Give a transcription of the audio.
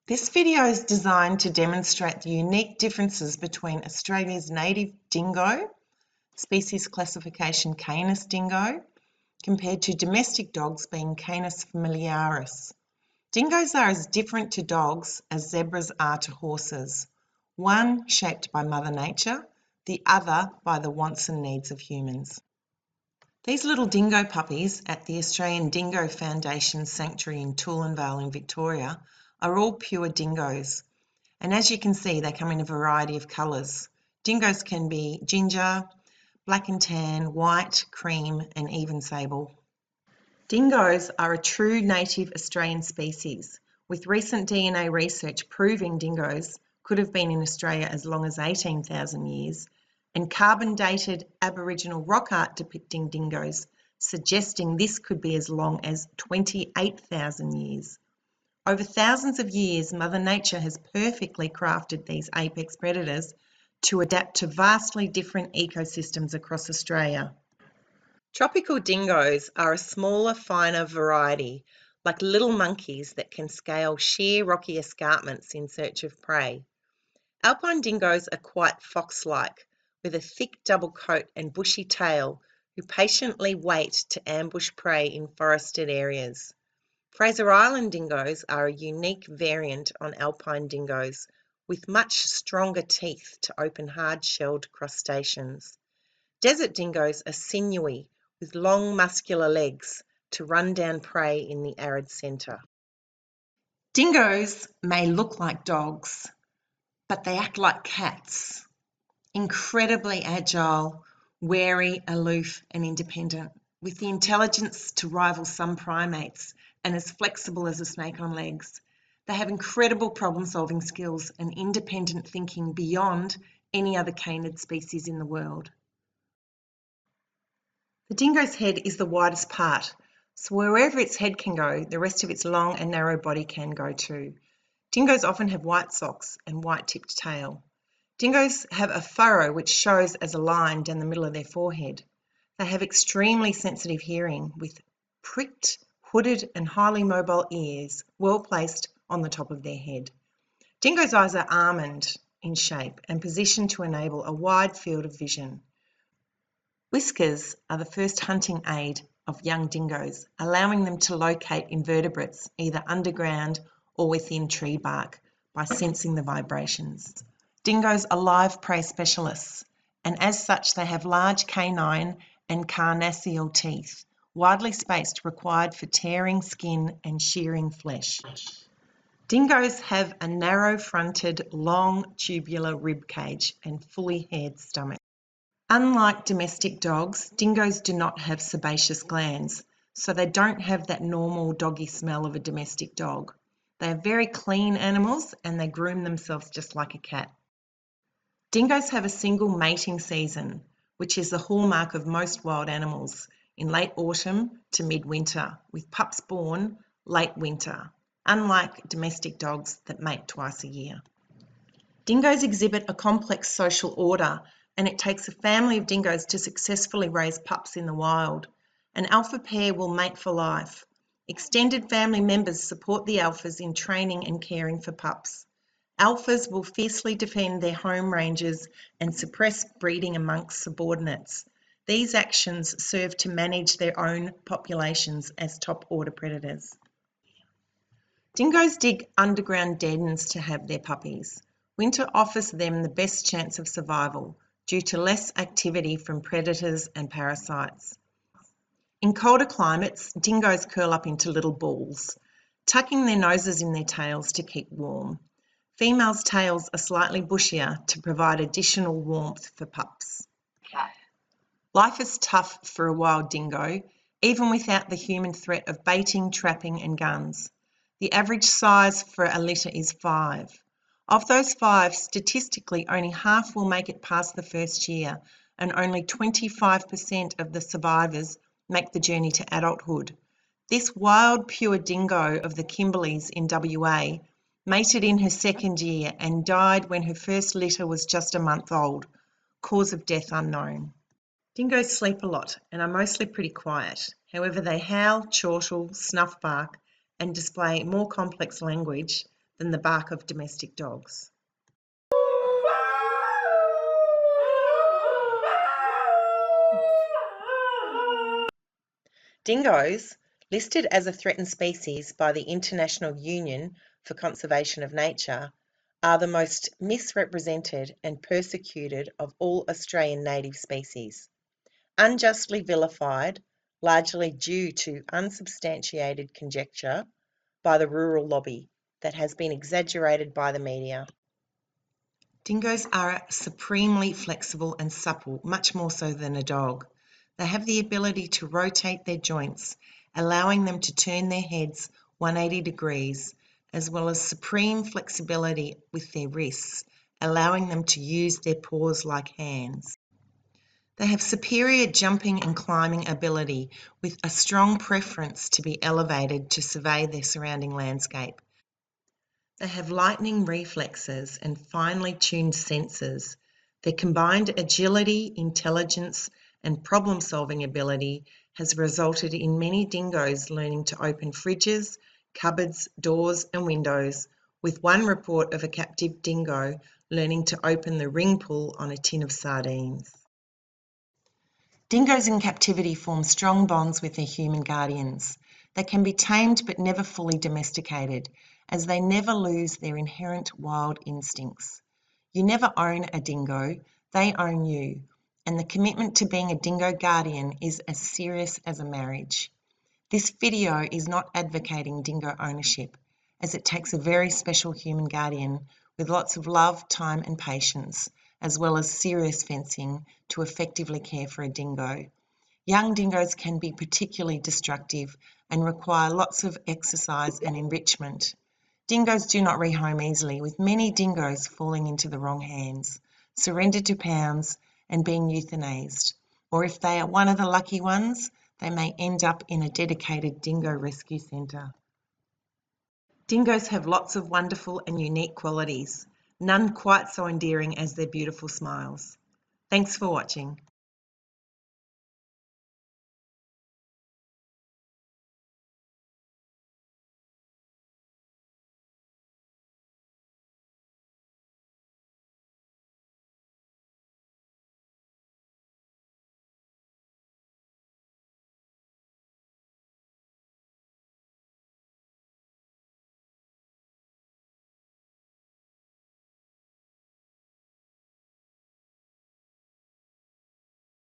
This video is designed to demonstrate the unique differences between Australia's native dingo, species classification Canis dingo, compared to domestic dogs being Canis familiaris. Dingoes are as different to dogs as zebras are to horses, one shaped by Mother Nature, the other by the wants and needs of humans. These little dingo puppies at the Australian Dingo Foundation Sanctuary in Toolanvale in Victoria are all pure dingoes, and as you can see they come in a variety of colours. Dingoes can be ginger, black and tan, white, cream and even sable. Dingoes are a true native Australian species, with recent DNA research proving dingoes could have been in Australia as long as 18,000 years, and carbon-dated Aboriginal rock art depicting dingoes suggesting this could be as long as 28,000 years. Over thousands of years, Mother Nature has perfectly crafted these apex predators to adapt to vastly different ecosystems across Australia. Tropical dingoes are a smaller, finer variety, like little monkeys that can scale sheer rocky escarpments in search of prey. Alpine dingoes are quite fox-like, with a thick double coat and bushy tail, who patiently wait to ambush prey in forested areas. Fraser Island dingoes are a unique variant on alpine dingoes, with much stronger teeth to open hard-shelled crustaceans. Desert dingoes are sinewy, with long muscular legs to run down prey in the arid centre. Dingoes may look like dogs, but they act like cats. Incredibly agile, wary, aloof and independent, with the intelligence to rival some primates and as flexible as a snake on legs. They have incredible problem-solving skills and independent thinking beyond any other canid species in the world. The dingo's head is the widest part, so wherever its head can go, the rest of its long and narrow body can go too. Dingoes often have white socks and white-tipped tail. Dingoes have a furrow which shows as a line down the middle of their forehead. They have extremely sensitive hearing with pricked, hooded and highly mobile ears well placed on the top of their head. Dingoes' eyes are almond in shape and positioned to enable a wide field of vision. Whiskers are the first hunting aid of young dingoes, allowing them to locate invertebrates either underground or within tree bark by sensing the vibrations. Dingoes are live prey specialists, and as such they have large canine and carnassial teeth, widely spaced, required for tearing skin and shearing flesh. Dingoes have a narrow-fronted, long tubular rib cage and fully haired stomach. Unlike domestic dogs, dingoes do not have sebaceous glands, so they don't have that normal doggy smell of a domestic dog. They are very clean animals and they groom themselves just like a cat. Dingoes have a single mating season, which is the hallmark of most wild animals, in late autumn to mid-winter, with pups born late winter, unlike domestic dogs that mate twice a year. Dingoes exhibit a complex social order, and it takes a family of dingoes to successfully raise pups in the wild. An alpha pair will mate for life. Extended family members support the alphas in training and caring for pups. Alphas will fiercely defend their home ranges and suppress breeding amongst subordinates. These actions serve to manage their own populations as top order predators. Dingoes dig underground dens to have their puppies. Winter offers them the best chance of survival due to less activity from predators and parasites. In colder climates, dingoes curl up into little balls, tucking their noses in their tails to keep warm. Females' tails are slightly bushier to provide additional warmth for pups. Life is tough for a wild dingo, even without the human threat of baiting, trapping and guns. The average size for a litter is 5. Of those 5, statistically only half will make it past the first year, and only 25% of the survivors make the journey to adulthood. This wild pure dingo of the Kimberleys in WA mated in her second year and died when her first litter was just a month old. Cause of death unknown. Dingoes sleep a lot and are mostly pretty quiet. However, they howl, chortle, snuff bark and display more complex language than the bark of domestic dogs. Dingoes, listed as a threatened species by the International Union for Conservation of Nature, are the most misrepresented and persecuted of all Australian native species. Unjustly vilified, largely due to unsubstantiated conjecture by the rural lobby that has been exaggerated by the media. Dingoes are supremely flexible and supple, much more so than a dog. They have the ability to rotate their joints, allowing them to turn their heads 180 degrees, as well as supreme flexibility with their wrists, allowing them to use their paws like hands. They have superior jumping and climbing ability, with a strong preference to be elevated to survey their surrounding landscape. They have lightning reflexes and finely tuned senses. Their combined agility, intelligence, and problem-solving ability has resulted in many dingoes learning to open fridges, cupboards, doors, and windows, with one report of a captive dingo learning to open the ring pull on a tin of sardines. Dingoes in captivity form strong bonds with their human guardians. They can be tamed but never fully domesticated, as they never lose their inherent wild instincts. You never own a dingo, they own you, and the commitment to being a dingo guardian is as serious as a marriage. This video is not advocating dingo ownership, as it takes a very special human guardian with lots of love, time and patience, as well as serious fencing to effectively care for a dingo. Young dingoes can be particularly destructive and require lots of exercise and enrichment. Dingoes do not rehome easily, with many dingoes falling into the wrong hands, surrendered to pounds and being euthanized. Or if they are one of the lucky ones, they may end up in a dedicated dingo rescue centre. Dingoes have lots of wonderful and unique qualities, none quite so endearing as their beautiful smiles. Thanks for watching.